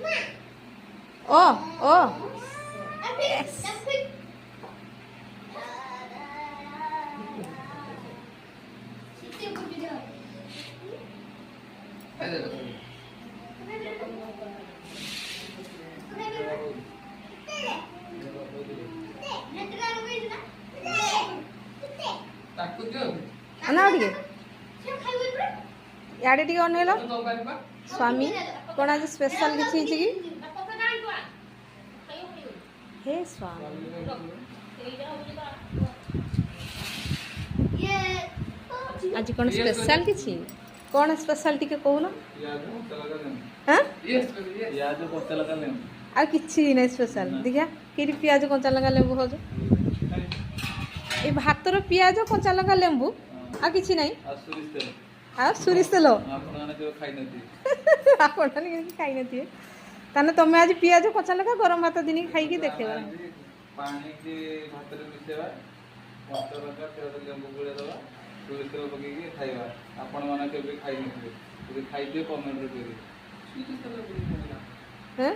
ओ ओ yes अना टिके याडे टिके अनेलो स्वामी कौन आज स्पेशल किसी कि हे स्वामी आज कौन स्पेशल किसी कौन स्पेशल टिके कहून आ किसी नहीं स्पेशल देखिया कि पियाज कंचा लगा लेंबू हो ये भातर पियाज कंचा लगा लेंबू आ किसी नहीं आ सुरिश तेल आपण खाई नथी ताने तमे आज पियाज कंचा लगा गरम भात दिन खाई देखेबा पानी के भात रे मिसेबा कंचा लगा तेल लेंबू गुळे दबा सुरिश तेल पके के खाइबा आपण माने के भी खाई नथी खाई दियो कमेंट रे करी हैं